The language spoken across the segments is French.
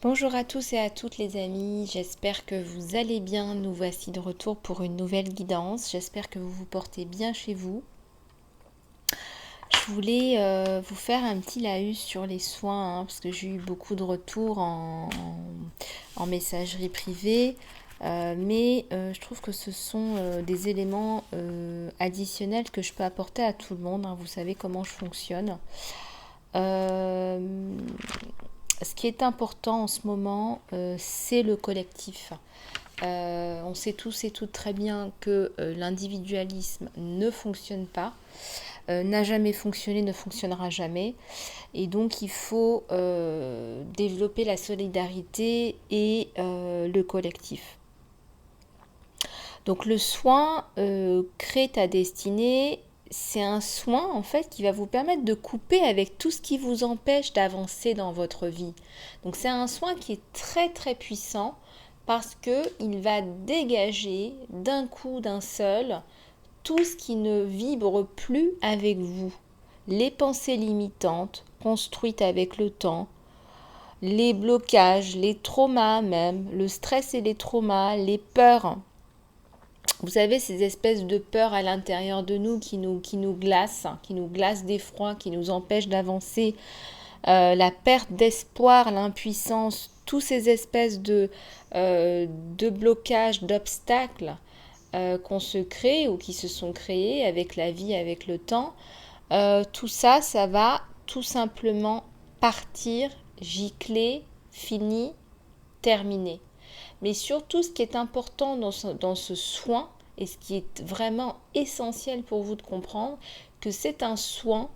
Bonjour à tous et à toutes les amis, j'espère que vous allez bien. Nous voici de retour pour une nouvelle guidance. J'espère que vous vous portez bien chez vous. Je voulais vous faire un petit laïus sur les soins, parce que j'ai eu beaucoup de retours en messagerie privée. Mais je trouve que ce sont des éléments additionnels que je peux apporter à tout le monde. Vous savez comment je fonctionne. Euh, Ce qui est important en ce moment, c'est le collectif. On sait tous et toutes très bien que l'individualisme ne fonctionne pas, n'a jamais fonctionné, ne fonctionnera jamais. Et donc il faut développer la solidarité et le collectif. Donc le soin crée ta destinée. C'est un soin en fait qui va vous permettre de couper avec tout ce qui vous empêche d'avancer dans votre vie. Donc c'est un soin qui est très très puissant parce que il va dégager d'un coup d'un seul tout ce qui ne vibre plus avec vous. Les pensées limitantes construites avec le temps, les blocages, les traumas même, le stress et les traumas, les peurs. Vous savez, ces espèces de peurs à l'intérieur de nous qui nous glacent d'effroi, qui nous empêchent d'avancer, la perte d'espoir, l'impuissance, tous ces espèces de blocages, d'obstacles qu'on se crée ou qui se sont créés avec la vie, avec le temps, tout ça, ça va tout simplement partir, gicler, fini, terminé. Mais surtout, ce qui est important dans ce soin, et ce qui est vraiment essentiel pour vous de comprendre, que c'est un soin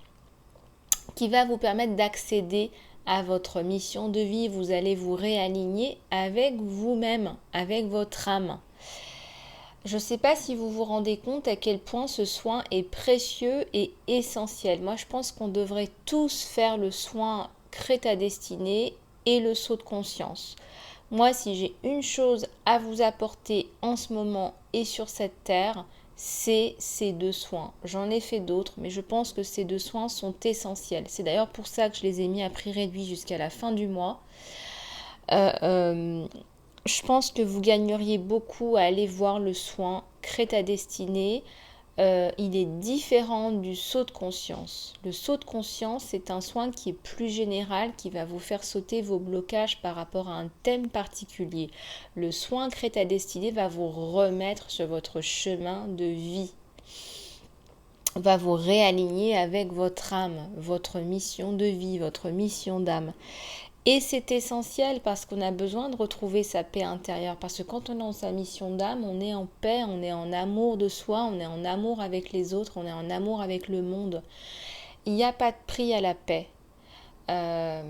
qui va vous permettre d'accéder à votre mission de vie. Vous allez vous réaligner avec vous-même, avec votre âme. Je ne sais pas si vous vous rendez compte à quel point ce soin est précieux et essentiel. Moi, je pense qu'on devrait tous faire le soin Crée ta destinée et le saut de conscience. Moi, si j'ai une chose à vous apporter en ce moment et sur cette terre, c'est ces deux soins. J'en ai fait d'autres, mais je pense que ces deux soins sont essentiels. C'est d'ailleurs pour ça que je les ai mis à prix réduit jusqu'à la fin du mois. Euh, euh, je pense que vous gagneriez beaucoup à aller voir le soin Crée ta destinée. Il est différent du saut de conscience. Le saut de conscience, c'est un soin qui est plus général, qui va vous faire sauter vos blocages par rapport à un thème particulier. Le soin Crée ta destinée va vous remettre sur votre chemin de vie, va vous réaligner avec votre âme, votre mission de vie, votre mission d'âme. Et c'est essentiel parce qu'on a besoin de retrouver sa paix intérieure. Parce que quand on est dans sa mission d'âme, on est en paix, on est en amour de soi, on est en amour avec les autres, on est en amour avec le monde. Il n'y a pas de prix à la paix. Euh,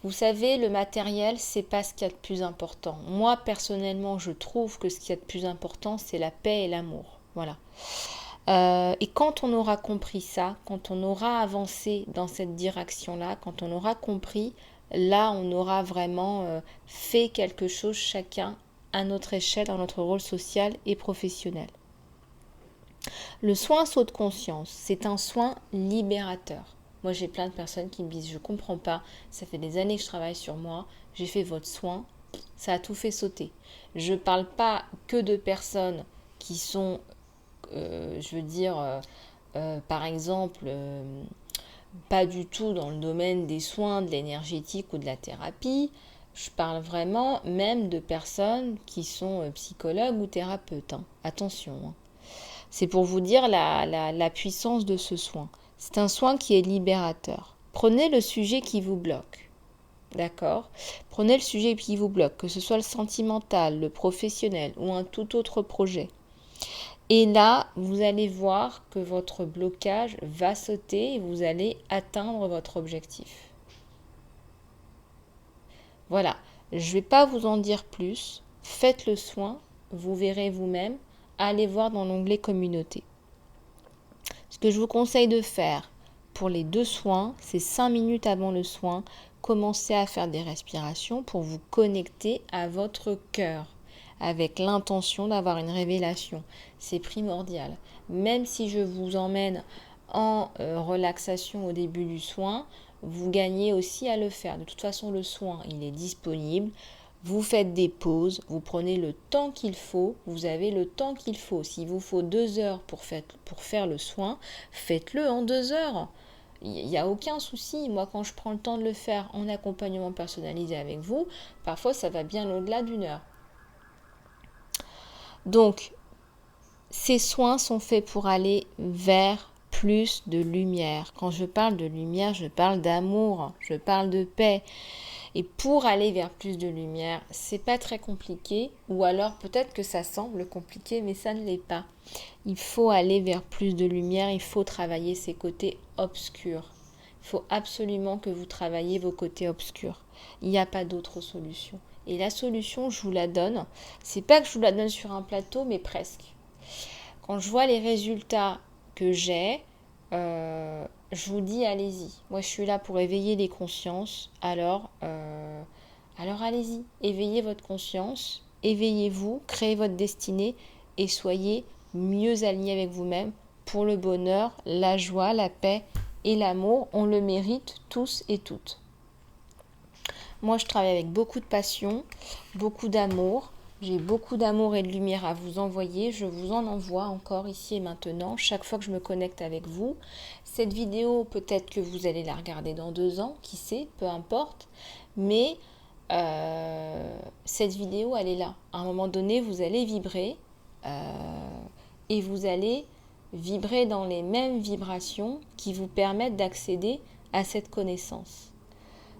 Vous savez, le matériel, c'est pas ce qu'il y a de plus important. Moi, personnellement, je trouve que ce qu'il y a de plus important, c'est la paix et l'amour. Voilà. Et quand on aura compris ça, quand on aura avancé dans cette direction-là, quand on aura compris, là, on aura vraiment fait quelque chose chacun à notre échelle, dans notre rôle social et professionnel. Le soin saut de conscience, c'est un soin libérateur. Moi, j'ai plein de personnes qui me disent, je comprends pas, ça fait des années que je travaille sur moi, j'ai fait votre soin, ça a tout fait sauter. Je ne parle pas que de personnes qui sont je veux dire, par exemple, pas du tout dans le domaine des soins, de l'énergétique ou de la thérapie. Je parle vraiment même de personnes qui sont psychologues ou thérapeutes. Attention. C'est pour vous dire la puissance de ce soin. C'est un soin qui est libérateur. Prenez le sujet qui vous bloque. D'accord. Prenez le sujet qui vous bloque, que ce soit le sentimental, le professionnel ou un tout autre projet. Et là, vous allez voir que votre blocage va sauter et vous allez atteindre votre objectif. Voilà, je ne vais pas vous en dire plus. Faites le soin, vous verrez vous-même. Allez voir dans l'onglet communauté. Ce que je vous conseille de faire pour les deux soins, c'est 5 minutes avant le soin, commencez à faire des respirations pour vous connecter à votre cœur avec l'intention d'avoir une révélation. C'est primordial. Même si je vous emmène en relaxation au début du soin, vous gagnez aussi à le faire. De toute façon, le soin, il est disponible. Vous faites des pauses, vous prenez le temps qu'il faut, vous avez le temps qu'il faut. S'il vous faut 2 heures pour faire le soin, faites-le en 2 heures. Il n'y a aucun souci. Moi, quand je prends le temps de le faire en accompagnement personnalisé avec vous, parfois ça va bien au-delà d'une heure. Donc, ces soins sont faits pour aller vers plus de lumière. Quand je parle de lumière, je parle d'amour, je parle de paix. Et pour aller vers plus de lumière, c'est pas très compliqué, ou alors peut-être que ça semble compliqué, mais ça ne l'est pas. Il faut aller vers plus de lumière, il faut travailler ces côtés obscurs. Il faut absolument que vous travailliez vos côtés obscurs. Il n'y a pas d'autre solution. Et la solution, je vous la donne. C'est pas que je vous la donne sur un plateau, mais presque. Quand je vois les résultats que j'ai, je vous dis allez-y. Moi, je suis là pour éveiller les consciences. Alors allez-y. Éveillez votre conscience. Éveillez-vous. Créez votre destinée. Et soyez mieux alignés avec vous-même pour le bonheur, la joie, la paix et l'amour. On le mérite tous et toutes. Moi, je travaille avec beaucoup de passion, beaucoup d'amour. J'ai beaucoup d'amour et de lumière à vous envoyer. Je vous en envoie encore ici et maintenant, chaque fois que je me connecte avec vous. Cette vidéo, peut-être que vous allez la regarder dans 2 ans, qui sait, peu importe. Mais cette vidéo, elle est là. À un moment donné, vous allez vibrer et vous allez vibrer dans les mêmes vibrations qui vous permettent d'accéder à cette connaissance.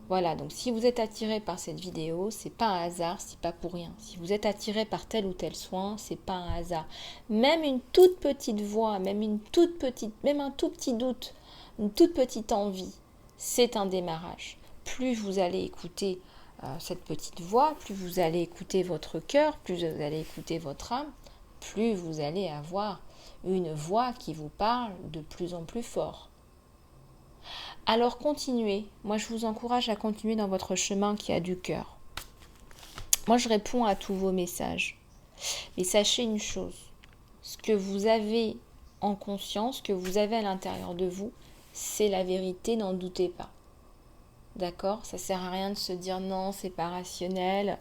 Voilà, donc si vous êtes attiré par cette vidéo, c'est pas un hasard, c'est pas pour rien. Si vous êtes attiré par tel ou tel soin, c'est pas un hasard. Même une toute petite voix, même un tout petit doute, une toute petite envie, c'est un démarrage. Plus vous allez écouter cette petite voix, plus vous allez écouter votre cœur, plus vous allez écouter votre âme, plus vous allez avoir une voix qui vous parle de plus en plus fort. Alors continuez. Moi, je vous encourage à continuer dans votre chemin qui a du cœur. Moi, je réponds à tous vos messages. Mais sachez une chose, ce que vous avez en conscience, ce que vous avez à l'intérieur de vous, c'est la vérité, n'en doutez pas. D'accord ? Ça sert à rien de se dire non, c'est pas rationnel.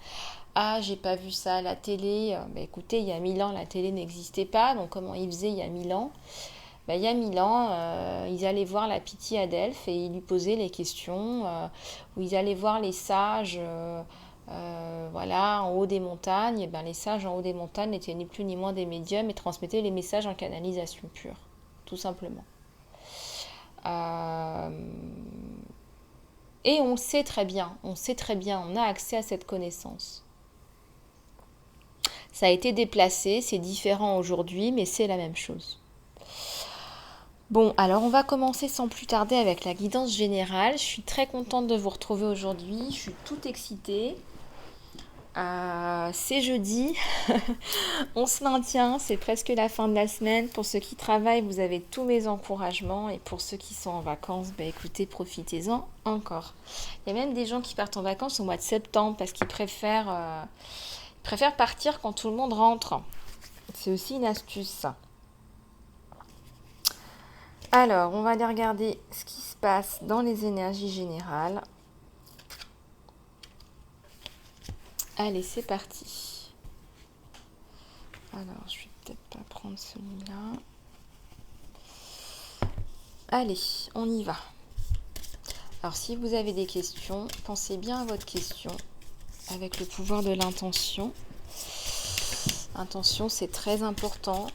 Ah, j'ai pas vu ça à la télé. Écoutez, il y a 1000 ans, la télé n'existait pas. Donc, comment ils faisaient il y a 1000 ans ? Il y a 1000 ans, ils allaient voir la Pythie à Delphes et ils lui posaient les questions, ou ils allaient voir les sages en haut des montagnes. Et les sages en haut des montagnes n'étaient ni plus ni moins des médiums et transmettaient les messages en canalisation pure, tout simplement. Et on sait très bien, on a accès à cette connaissance. Ça a été déplacé, c'est différent aujourd'hui, mais c'est la même chose. Bon, alors on va commencer sans plus tarder avec la guidance générale. Je suis très contente de vous retrouver aujourd'hui. Je suis toute excitée. C'est jeudi. On se maintient. C'est presque la fin de la semaine. Pour ceux qui travaillent, vous avez tous mes encouragements. Et pour ceux qui sont en vacances, écoutez, profitez-en encore. Il y a même des gens qui partent en vacances au mois de septembre parce qu'ils préfèrent partir quand tout le monde rentre. C'est aussi une astuce, ça. Alors, on va aller regarder ce qui se passe dans les énergies générales. Allez, c'est parti. Alors, je vais peut-être pas prendre celui-là. Allez, on y va. Alors, si vous avez des questions, pensez bien à votre question avec le pouvoir de l'intention. L'intention, c'est très important.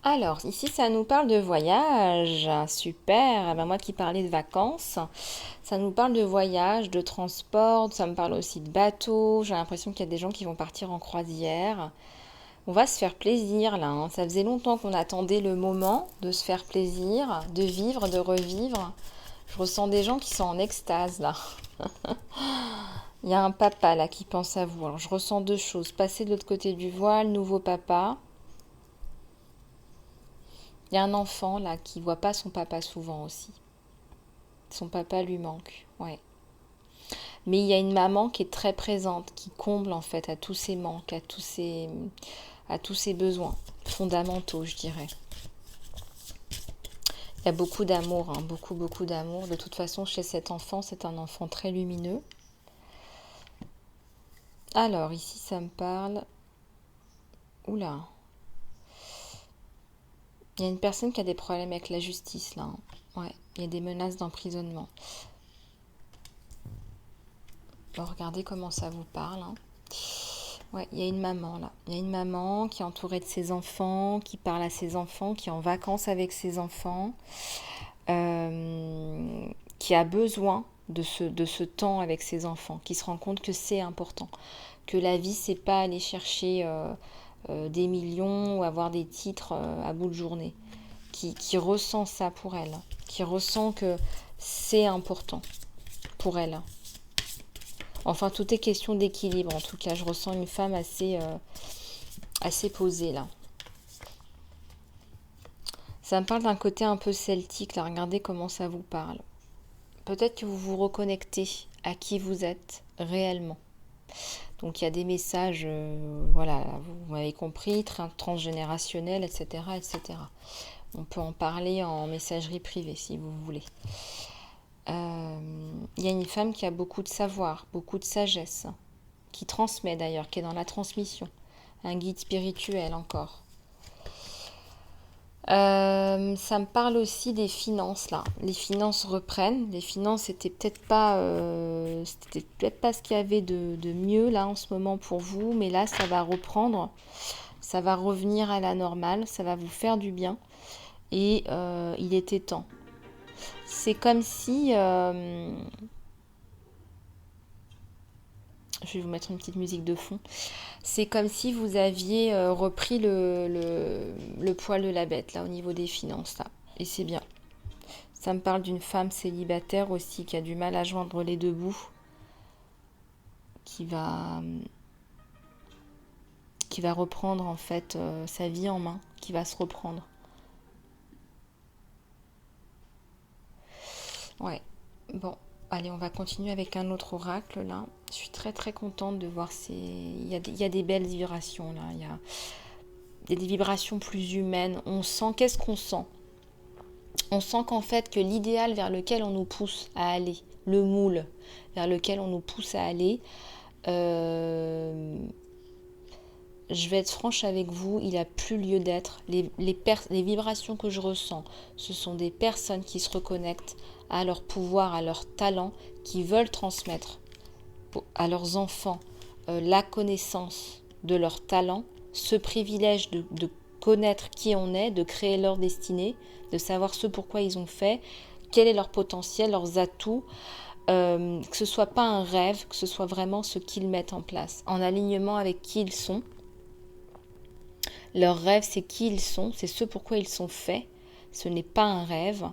Alors, ici, ça nous parle de voyage. Super. Moi qui parlais de vacances, ça nous parle de voyage, de transport. Ça me parle aussi de bateau. J'ai l'impression qu'il y a des gens qui vont partir en croisière. On va se faire plaisir là. Ça faisait longtemps qu'on attendait le moment de se faire plaisir, de vivre, de revivre. Je ressens des gens qui sont en extase là. Il y a un papa là qui pense à vous. Alors, je ressens 2 choses. Passer de l'autre côté du voile, nouveau papa. Il y a un enfant là qui voit pas son papa souvent aussi. Son papa lui manque, ouais. Mais il y a une maman qui est très présente, qui comble en fait à tous ses manques, à tous ses besoins fondamentaux, je dirais. Il y a beaucoup d'amour, hein, beaucoup, beaucoup d'amour. De toute façon, chez cet enfant, c'est un enfant très lumineux. Alors, ici, ça me parle... Oula. Il y a une personne qui a des problèmes avec la justice, là. Ouais, il y a des menaces d'emprisonnement. Bon, regardez comment ça vous parle. Ouais, il y a une maman, là. Il y a une maman qui est entourée de ses enfants, qui parle à ses enfants, qui est en vacances avec ses enfants, qui a besoin de ce temps avec ses enfants, qui se rend compte que c'est important, que la vie, c'est pas aller chercher des millions ou avoir des titres à bout de journée, qui ressent ça pour elle, qui ressent que c'est important pour elle. Enfin, tout est question d'équilibre. En tout cas, je ressens une femme assez posée là. Ça me parle d'un côté un peu celtique. Là, regardez comment ça vous parle. Peut-être que vous vous reconnectez à qui vous êtes réellement. Donc, il y a des messages, voilà, vous m'avez compris, transgénérationnels, etc., etc. On peut en parler en messagerie privée si vous voulez. Il y a une femme qui a beaucoup de savoir, beaucoup de sagesse, qui transmet d'ailleurs, qui est dans la transmission. Un guide spirituel encore. Ça me parle aussi des finances là. Les finances reprennent. Les finances c'était peut-être pas ce qu'il y avait de mieux là en ce moment pour vous, mais là ça va reprendre, ça va revenir à la normale, ça va vous faire du bien et il était temps. C'est comme si je vais vous mettre une petite musique de fond. C'est comme si vous aviez repris le poil de la bête, là, au niveau des finances, là. Et c'est bien. Ça me parle d'une femme célibataire aussi, qui a du mal à joindre les deux bouts, qui va reprendre, en fait, sa vie en main, qui va se reprendre. Ouais, bon. Allez, on va continuer avec un autre oracle, là. Je suis très, très contente de voir il y a des belles vibrations, là. Il y a des vibrations plus humaines. On sent, qu'est-ce qu'on sent? On sent qu'en fait, que l'idéal vers lequel on nous pousse à aller, le moule vers lequel on nous pousse à aller, je vais être franche avec vous, il n'a plus lieu d'être. Les vibrations que je ressens, ce sont des personnes qui se reconnectent à leur pouvoir, à leur talent, qui veulent transmettre à leurs enfants la connaissance de leur talent, ce privilège de connaître qui on est, de créer leur destinée, de savoir ce pourquoi ils ont fait, quel est leur potentiel, leurs atouts, que ce soit pas un rêve, que ce soit vraiment ce qu'ils mettent en place, en alignement avec qui ils sont. Leur rêve, c'est qui ils sont, c'est ce pourquoi ils sont faits, ce n'est pas un rêve.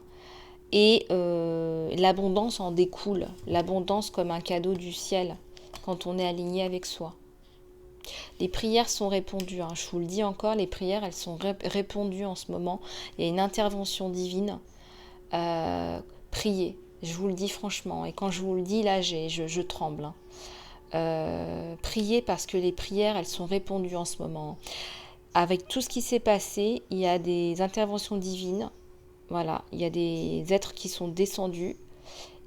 Et l'abondance en découle, l'abondance comme un cadeau du ciel, quand on est aligné avec soi. Les prières sont répondues, hein. Je vous le dis encore, les prières, elles sont répondues en ce moment. Il y a une intervention divine. Priez, je vous le dis franchement. Et quand je vous le dis, là, je tremble. Hein. Priez parce que les prières, elles sont répondues en ce moment. Avec tout ce qui s'est passé, il y a des interventions divines. Voilà, il y a des êtres qui sont descendus.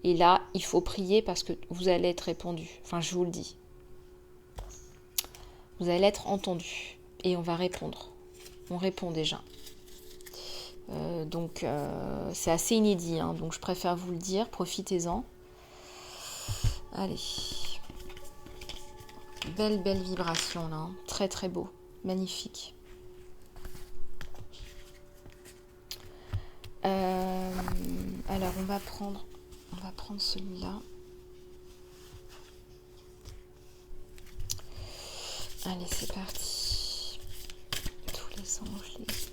Et là, il faut prier parce que vous allez être répondu. Enfin, je vous le dis. Vous allez être entendu et on va répondre. On répond déjà. Donc c'est assez inédit, hein, donc je préfère vous le dire, profitez-en. Allez. Belle vibration là, hein. Très très beau, magnifique. Alors on va prendre celui-là. Allez, c'est parti. Tous les anges, les guides.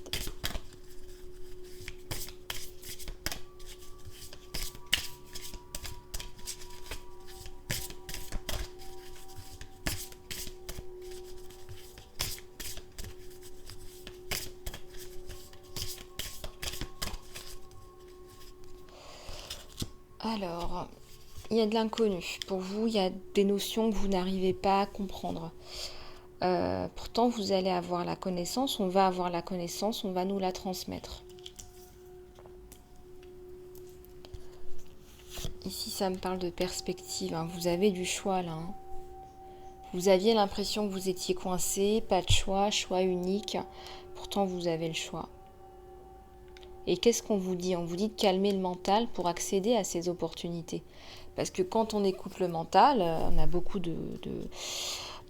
Alors, il y a de l'inconnu. Pour vous, il y a des notions que vous n'arrivez pas à comprendre. Pourtant, vous allez avoir la connaissance, on va avoir la connaissance, on va nous la transmettre. Ici, ça me parle de perspective. Hein. Vous avez du choix là. Hein. Vous aviez l'impression que vous étiez coincé, pas de choix, choix unique. Pourtant, vous avez le choix. Et qu'est-ce qu'on vous dit? On vous dit de calmer le mental pour accéder à ces opportunités. Parce que quand on écoute le mental, on a beaucoup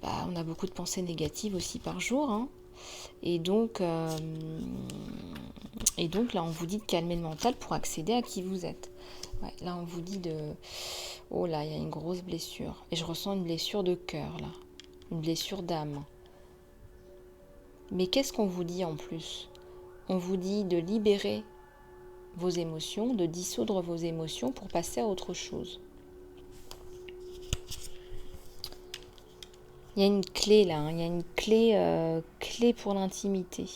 on a beaucoup de pensées négatives aussi par jour. Hein. Et donc là, on vous dit de calmer le mental pour accéder à qui vous êtes. Ouais, là, on vous dit de... Oh là, il y a une grosse blessure. Et je ressens une blessure de cœur, là. Une blessure d'âme. Mais qu'est-ce qu'on vous dit en plus? On vous dit de libérer vos émotions, de dissoudre vos émotions pour passer à autre chose. Il y a une clé là, hein. Il y a une clé pour l'intimité.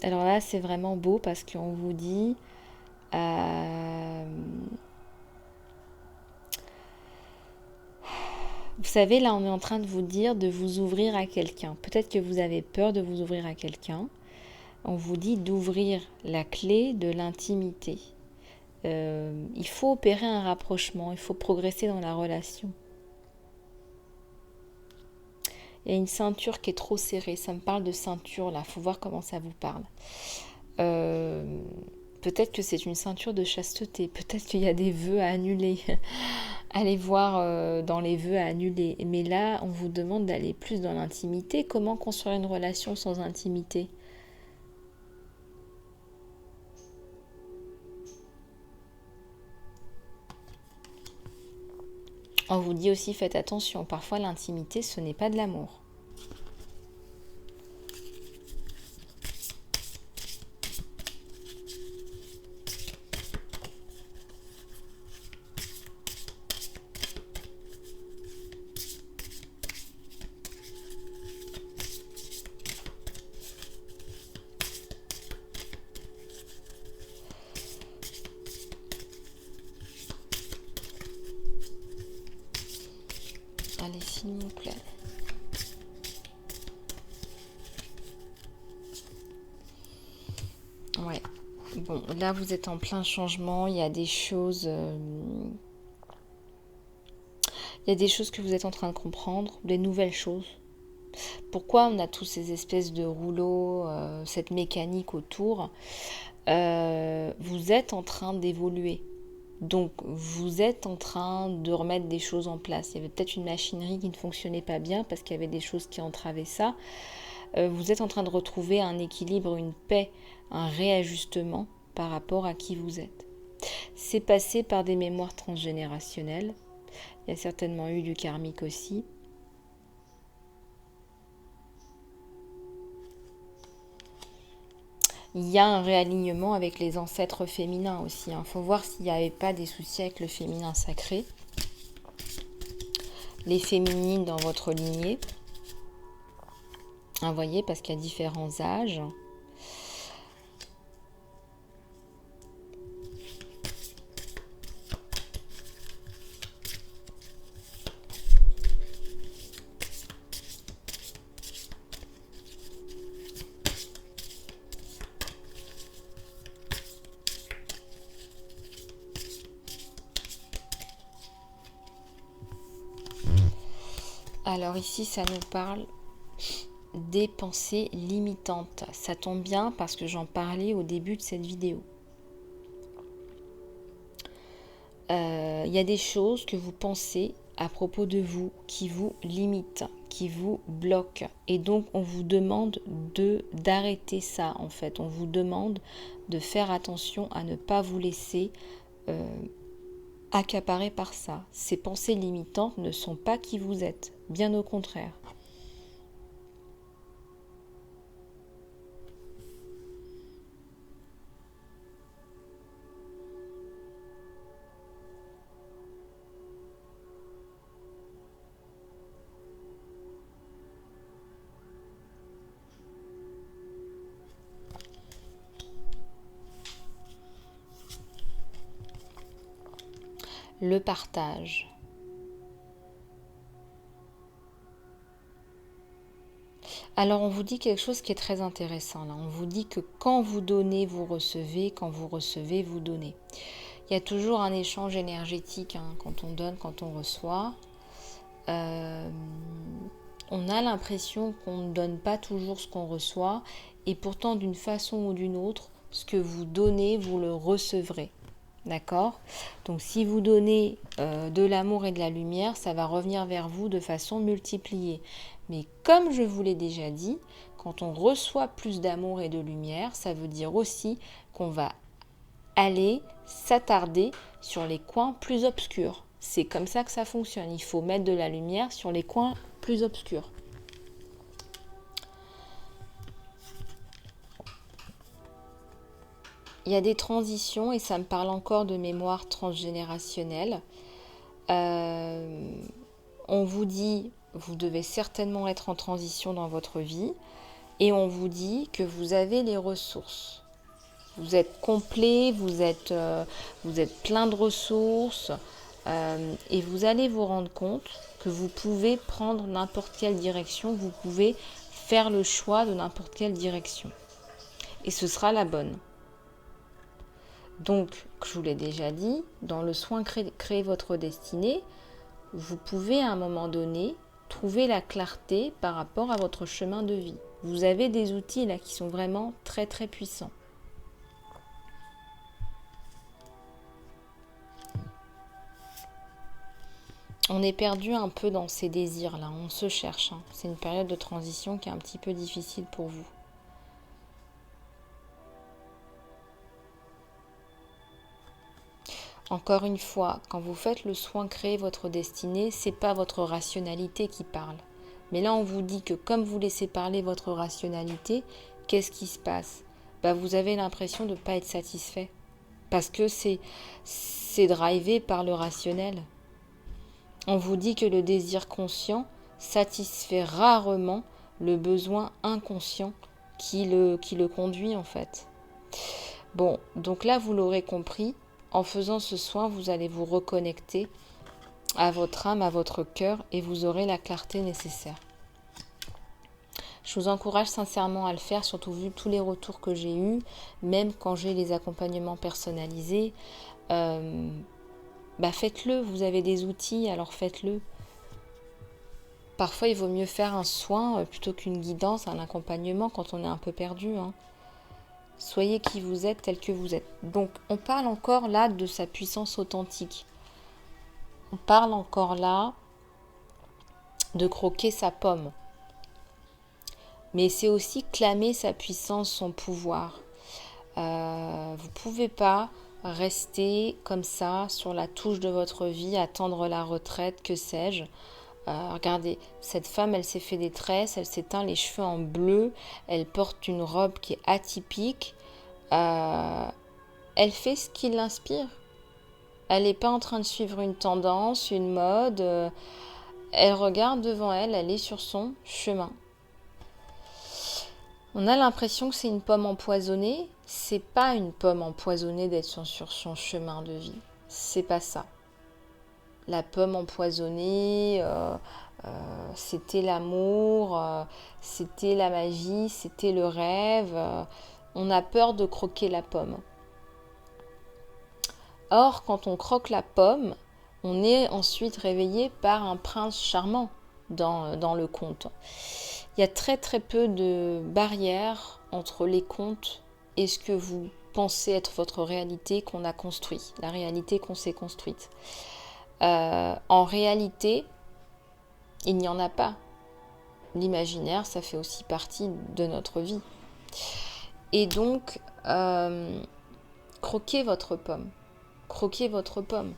Alors là, c'est vraiment beau parce qu'on vous dit... Vous savez, là, on est en train de vous dire de vous ouvrir à quelqu'un. Peut-être que vous avez peur de vous ouvrir à quelqu'un. On vous dit d'ouvrir la clé de l'intimité. Il faut opérer un rapprochement, il faut progresser dans la relation. Il y a une ceinture qui est trop serrée, ça me parle de ceinture là, il faut voir comment ça vous parle. Peut-être que c'est une ceinture de chasteté, peut-être qu'il y a des vœux à annuler. Allez voir dans les vœux à annuler. Mais là, on vous demande d'aller plus dans l'intimité. Comment construire une relation sans intimité ? On vous dit aussi, faites attention, parfois l'intimité, ce n'est pas de l'amour. Allez, s'il vous plaît. Ouais. Bon, là, vous êtes en plein changement. Il y a des choses... Il y a des choses que vous êtes en train de comprendre, des nouvelles choses. Pourquoi on a tous ces espèces de rouleaux, cette mécanique autour? Vous êtes en train d'évoluer. Donc, vous êtes en train de remettre des choses en place. Il y avait peut-être une machinerie qui ne fonctionnait pas bien parce qu'il y avait des choses qui entravaient ça. Vous êtes en train de retrouver un équilibre, une paix, un réajustement par rapport à qui vous êtes. C'est passé par des mémoires transgénérationnelles. Il y a certainement eu du karmique aussi. Il y a un réalignement avec les ancêtres féminins aussi. Il faut voir s'il n'y avait pas des soucis avec le féminin sacré. Les féminines dans votre lignée. Vous voyez, parce qu'il y a différents âges. Alors ici, ça nous parle des pensées limitantes. Ça tombe bien parce que j'en parlais au début de cette vidéo. Il y a des choses que vous pensez à propos de vous qui vous limitent, qui vous bloquent. Et donc, on vous demande d'arrêter ça, en fait. On vous demande de faire attention à ne pas vous laisser accaparer par ça. Ces pensées limitantes ne sont pas qui vous êtes, bien au contraire. le partage. Alors on vous dit quelque chose qui est très intéressant là. On vous dit que quand vous donnez, vous recevez, quand vous recevez, vous donnez. Il y a toujours un échange énergétique quand on donne, quand on reçoit. On a l'impression qu'on ne donne pas toujours ce qu'on reçoit et pourtant d'une façon ou d'une autre, ce que vous donnez, vous le recevrez. D'accord ? Donc si vous donnez de l'amour et de la lumière, ça va revenir vers vous de façon multipliée. Mais comme je vous l'ai déjà dit, quand on reçoit plus d'amour et de lumière, ça veut dire aussi qu'on va aller s'attarder sur les coins plus obscurs. C'est comme ça que ça fonctionne. Il faut mettre de la lumière sur les coins plus obscurs. Il y a des transitions et ça me parle encore de mémoire transgénérationnelle. On vous dit, vous devez certainement être en transition dans votre vie et on vous dit que vous avez les ressources. Vous êtes complet, vous êtes plein de ressources et vous allez vous rendre compte que vous pouvez prendre n'importe quelle direction, vous pouvez faire le choix de n'importe quelle direction. Et ce sera la bonne. Donc, je vous l'ai déjà dit, dans le soin créer votre destinée, vous pouvez à un moment donné trouver la clarté par rapport à votre chemin de vie. Vous avez des outils là qui sont vraiment très très puissants. On est perdu un peu dans ces désirs là, on se cherche. C'est une période de transition qui est un petit peu difficile pour vous. Encore une fois, quand vous faites le soin créer votre destinée, c'est pas votre rationalité qui parle. Mais là, on vous dit que comme vous laissez parler votre rationalité, qu'est-ce qui se passe ? Vous avez l'impression de ne pas être satisfait. Parce que c'est drivé par le rationnel. On vous dit que le désir conscient satisfait rarement le besoin inconscient qui le conduit en fait. Bon, donc là, vous l'aurez compris. En faisant ce soin, vous allez vous reconnecter à votre âme, à votre cœur et vous aurez la clarté nécessaire. Je vous encourage sincèrement à le faire, surtout vu tous les retours que j'ai eus, même quand j'ai les accompagnements personnalisés. Faites-le, vous avez des outils, alors faites-le. Parfois, il vaut mieux faire un soin plutôt qu'une guidance, un accompagnement quand on est un peu perdu. Soyez qui vous êtes, tel que vous êtes. Donc, on parle encore là de sa puissance authentique. On parle encore là de croquer sa pomme. Mais c'est aussi clamer sa puissance, son pouvoir. Vous ne pouvez pas rester comme ça sur la touche de votre vie, attendre la retraite, que sais-je. Regardez, cette femme, elle s'est fait des tresses, elle s'est teint les cheveux en bleu, elle porte une robe qui est atypique. Elle fait ce qui l'inspire. Elle n'est pas en train de suivre une tendance, une mode. Elle regarde devant elle, elle est sur son chemin. On a l'impression que c'est une pomme empoisonnée. C'est pas une pomme empoisonnée d'être sur son chemin de vie. C'est pas ça. La pomme empoisonnée, c'était l'amour, c'était la magie, c'était le rêve. On a peur de croquer la pomme. Or, quand on croque la pomme, on est ensuite réveillé par un prince charmant dans le conte. Il y a très très peu de barrières entre les contes et ce que vous pensez être votre réalité qu'on a construit, la réalité qu'on s'est construite. En réalité, il n'y en a pas. L'imaginaire, ça fait aussi partie de notre vie. Et donc, croquez votre pomme. Croquez votre pomme.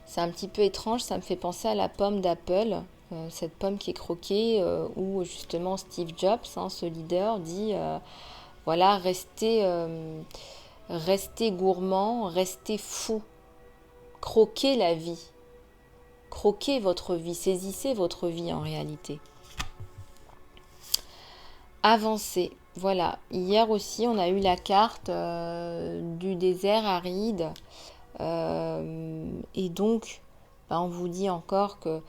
C'est un petit peu étrange, ça me fait penser à la pomme d'Apple, cette pomme qui est croquée, où justement Steve Jobs, ce leader, dit voilà, restez gourmand, restez fou. Croquez la vie. Croquez votre vie, saisissez votre vie en réalité. Avancez. Voilà, hier aussi on a eu la carte du désert aride. Et donc, on vous dit encore que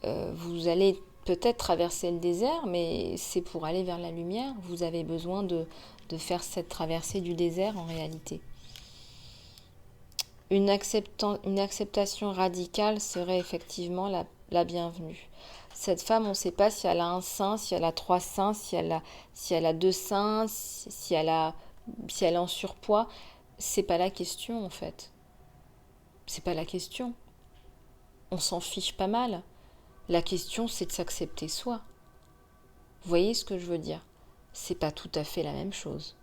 vous allez peut-être traverser le désert, mais c'est pour aller vers la lumière. Vous avez besoin de faire cette traversée du désert en réalité. Une acceptation radicale serait effectivement la bienvenue. Cette femme, on ne sait pas si elle a un sein, si elle a 3 seins, si elle a 2 seins, si elle est en surpoids. C'est pas la question en fait. C'est pas la question. On s'en fiche pas mal. La question, c'est de s'accepter soi. Vous voyez ce que je veux dire? C'est pas tout à fait la même chose.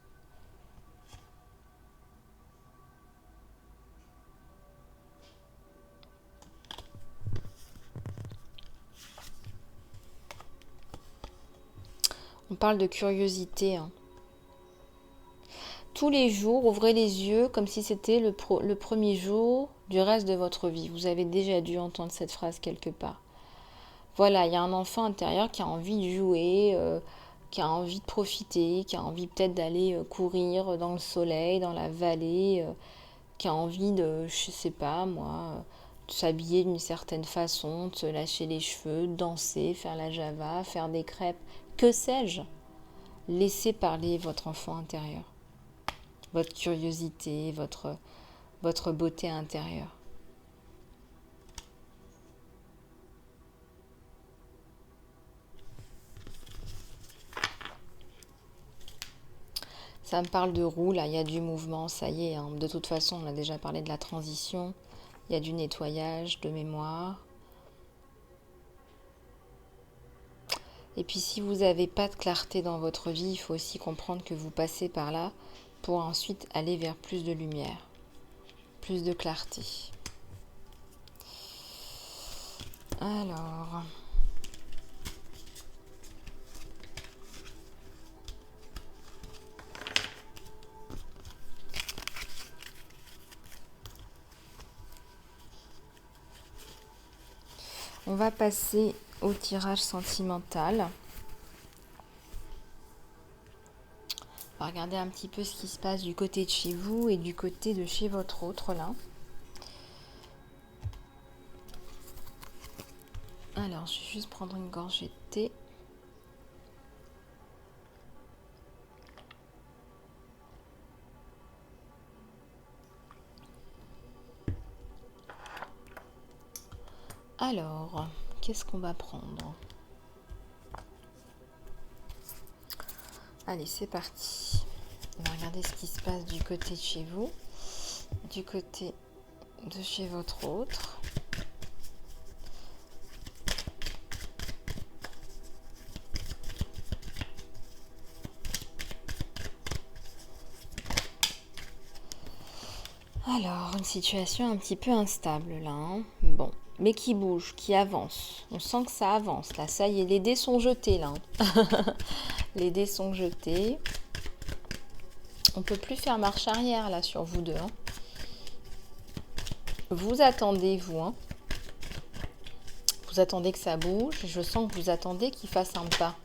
On parle de curiosité. Tous les jours, ouvrez les yeux comme si c'était le premier jour du reste de votre vie. Vous avez déjà dû entendre cette phrase quelque part. Voilà, il y a un enfant intérieur qui a envie de jouer, qui a envie de profiter, qui a envie peut-être d'aller courir dans le soleil, dans la vallée, qui a envie de, je sais pas moi, de s'habiller d'une certaine façon, de se lâcher les cheveux, de danser, faire la java, faire des crêpes, que sais-je? Laissez parler votre enfant intérieur, votre curiosité, votre beauté intérieure. Ça me parle de roue, là, il y a du mouvement, ça y est. De toute façon, on a déjà parlé de la transition. Il y a du nettoyage de mémoire. Et puis si vous n'avez pas de clarté dans votre vie, il faut aussi comprendre que vous passez par là pour ensuite aller vers plus de lumière, plus de clarté. Alors... on va passer au tirage sentimental. On va regarder un petit peu ce qui se passe du côté de chez vous et du côté de chez votre autre là. Alors, je vais juste prendre une gorgée de thé. Alors, qu'est-ce qu'on va prendre? Allez, c'est parti. On va regarder ce qui se passe du côté de chez vous, du côté de chez votre autre. Alors, une situation un petit peu instable là. Bon, mais qui bouge, qui avance. On sent que ça avance là. Ça y est, les dés sont jetés là. Les dés sont jetés. On peut plus faire marche arrière là sur vous deux. Vous attendez, vous. Vous attendez que ça bouge. Je sens que vous attendez qu'il fasse un pas.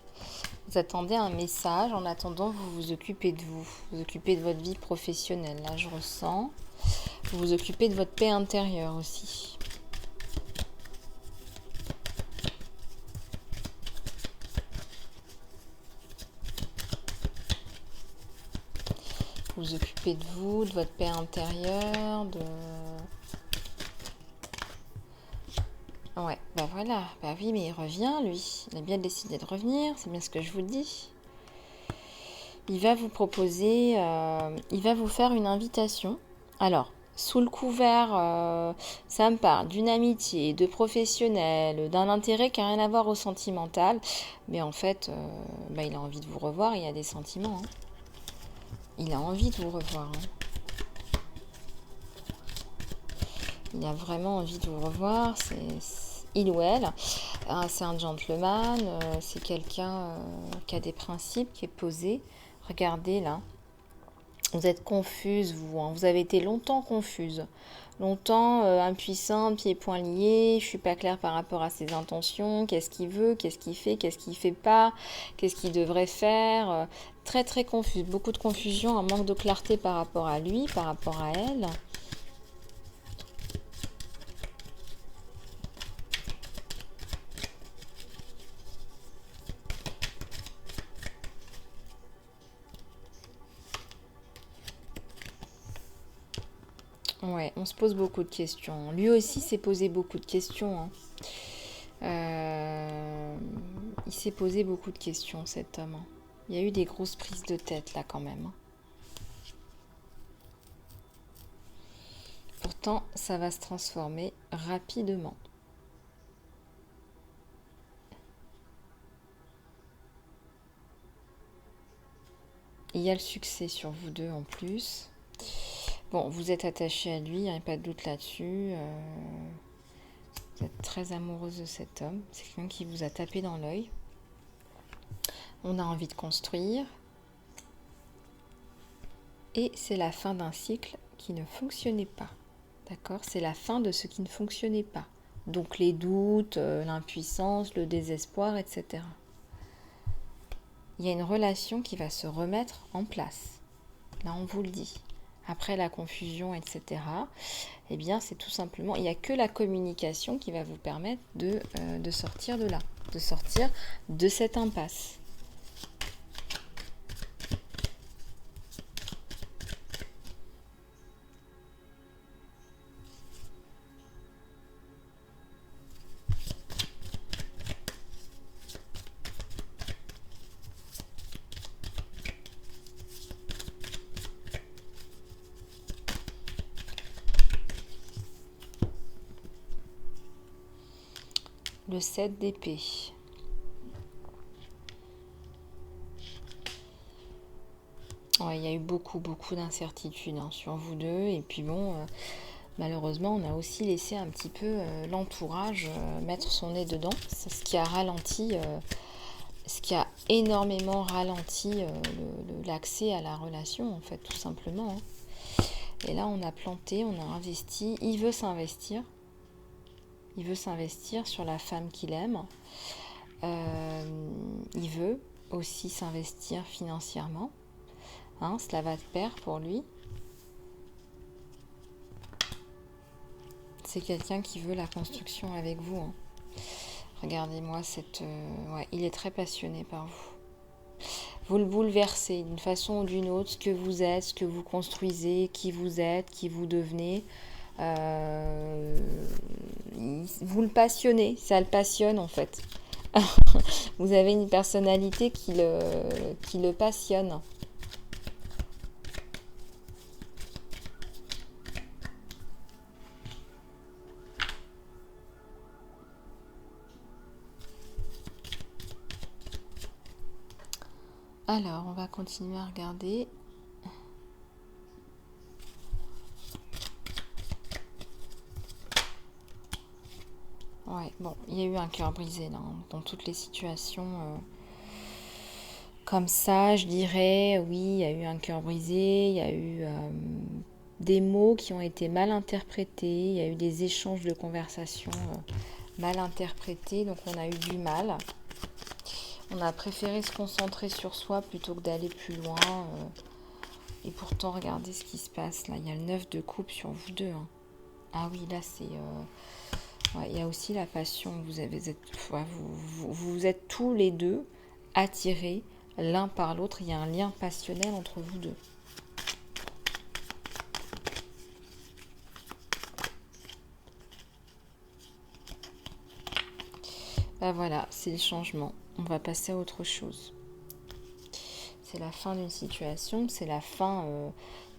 Vous attendez un message. En attendant, vous vous occupez de vous. Vous occupez de votre vie professionnelle. Là, je ressens. Vous vous occupez de votre paix intérieure aussi. Vous vous occupez de vous, de votre paix intérieure, de... Ouais, bah voilà. Bah oui, mais il revient, lui. Il a bien décidé de revenir, c'est bien ce que je vous dis. Il va vous proposer... il va vous faire une invitation. Alors, sous le couvert, ça me parle d'une amitié, de professionnel, d'un intérêt qui n'a rien à voir au sentimental. Mais en fait, il a envie de vous revoir, il y a des sentiments. Il a envie de vous revoir. Il a vraiment envie de vous revoir. C'est il ou elle. C'est un gentleman. C'est quelqu'un qui a des principes, qui est posé. Regardez là. Vous êtes confuse, vous. Vous avez été longtemps confuse. Longtemps impuissante, pieds et poings liés. Je suis pas claire par rapport à ses intentions. Qu'est-ce qu'il veut, qu'est-ce qu'il fait pas. Qu'est-ce qu'il devrait faire. Très très confuse. Beaucoup de confusion, un manque de clarté par rapport à lui, par rapport à elle. Ouais, on se pose beaucoup de questions. Lui aussi s'est posé beaucoup de questions, hein. Il s'est posé beaucoup de questions, cet homme, hein. Il y a eu des grosses prises de tête, là, quand même, hein. Pourtant, ça va se transformer rapidement. Il y a le succès sur vous deux en plus. Bon, vous êtes attaché à lui, il n'y a pas de doute là-dessus. Vous êtes très amoureuse de cet homme. C'est quelqu'un qui vous a tapé dans l'œil. On a envie de construire. Et c'est la fin d'un cycle qui ne fonctionnait pas. D'accord? C'est la fin de ce qui ne fonctionnait pas. Donc les doutes, l'impuissance, le désespoir, etc. Il y a une relation qui va se remettre en place. Là, on vous le dit. Après la confusion, etc., eh bien, c'est tout simplement, il n'y a que la communication qui va vous permettre de sortir de là, de sortir de cette impasse. Le 7 d'épée. Ouais, il y a eu beaucoup d'incertitudes, hein, sur vous deux. Et puis bon, malheureusement, on a aussi laissé un petit peu l'entourage mettre son nez dedans. C'est ce qui a ralenti, ce qui a énormément ralenti l'accès à la relation, en fait, tout simplement, hein. Et là, on a planté, on a investi. Il veut s'investir. Il veut s'investir sur la femme qu'il aime. Il veut aussi s'investir financièrement. Hein, cela va de pair pour lui. C'est quelqu'un qui veut la construction avec vous, hein. Regardez-moi cette... ouais, il est très passionné par vous. Vous le bouleversez d'une façon ou d'une autre, ce que vous êtes, ce que vous construisez, qui vous êtes, qui vous devenez. Vous le passionnez, ça le passionne en fait. Vous avez une personnalité qui le passionne. Alors, on va continuer à regarder. Ouais, bon, il y a eu un cœur brisé là, hein, dans toutes les situations. Comme ça, je dirais, oui, il y a eu un cœur brisé, il y a eu des mots qui ont été mal interprétés, il y a eu des échanges de conversations mal interprétés, donc on a eu du mal. On a préféré se concentrer sur soi plutôt que d'aller plus loin. Et pourtant, regardez ce qui se passe là. Il y a le 9 de coupe sur vous deux, hein. Ah oui, là, c'est... ouais, il y a aussi la passion. Vous êtes tous les deux attirés l'un par l'autre. Il y a un lien passionnel entre vous deux. Ben voilà, c'est le changement. On va passer à autre chose. C'est la fin d'une situation, c'est la fin...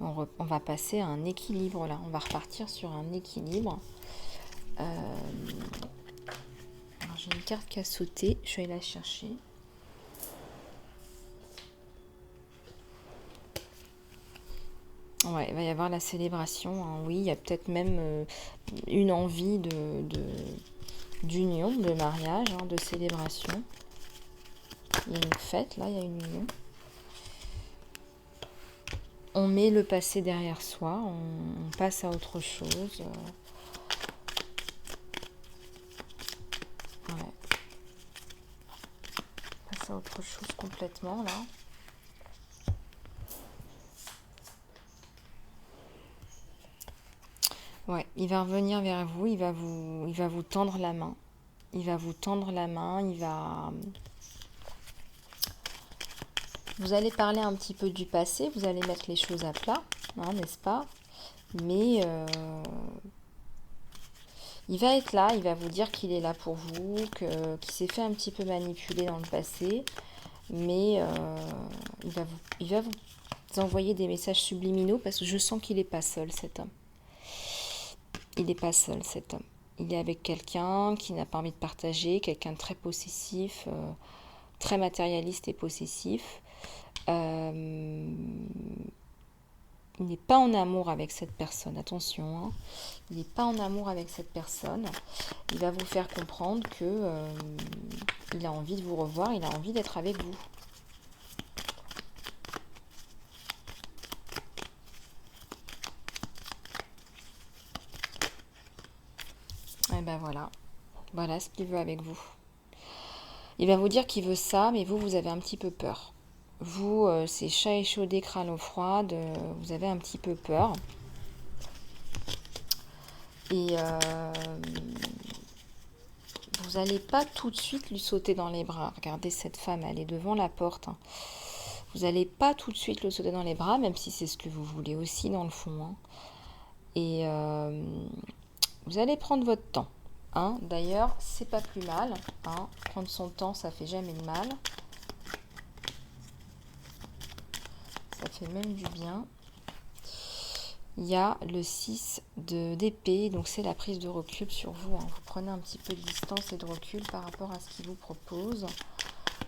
on va passer à un équilibre là. On va repartir sur un équilibre. J'ai une carte qui a sauté. Je vais aller la chercher. Ouais, il va y avoir la célébration, hein. Oui, il y a peut-être même une envie d'union, de mariage, hein, de célébration. Il y a une fête, là, il y a une union. On met le passé derrière soi, on passe à autre chose. Ouais. On passe à autre chose complètement, là. Ouais, il va revenir vers vous, il va vous tendre la main. Il va vous tendre la main, vous allez parler un petit peu du passé, vous allez mettre les choses à plat, hein, n'est-ce pas? Mais il va être là, il va vous dire qu'il est là pour vous, qu'il s'est fait un petit peu manipuler dans le passé, mais il va vous envoyer des messages subliminaux parce que je sens qu'il n'est pas seul, cet homme. Il n'est pas seul, cet homme. Il est avec quelqu'un qui n'a pas envie de partager, quelqu'un de très possessif, très matérialiste et possessif. Il n'est pas en amour avec cette personne, attention, hein. Il n'est pas en amour avec cette personne. Il va vous faire comprendre que il a envie de vous revoir, il a envie d'être avec vous. Et ben voilà, voilà ce qu'il veut avec vous. Il va vous dire qu'il veut ça, mais vous avez un petit peu peur. Vous, c'est chat échaudé, crâne eau froide, vous avez un petit peu peur. Et vous n'allez pas tout de suite lui sauter dans les bras. Regardez cette femme, elle est devant la porte. Hein. Vous n'allez pas tout de suite le sauter dans les bras, même si c'est ce que vous voulez aussi dans le fond. Hein. Et vous allez prendre votre temps. Hein. D'ailleurs, c'est pas plus mal. Hein. Prendre son temps, ça fait jamais de mal. Ça fait même du bien. Il y a le 6 d'épée, donc c'est la prise de recul sur vous. Hein. Vous prenez un petit peu de distance et de recul par rapport à ce qu'il vous propose.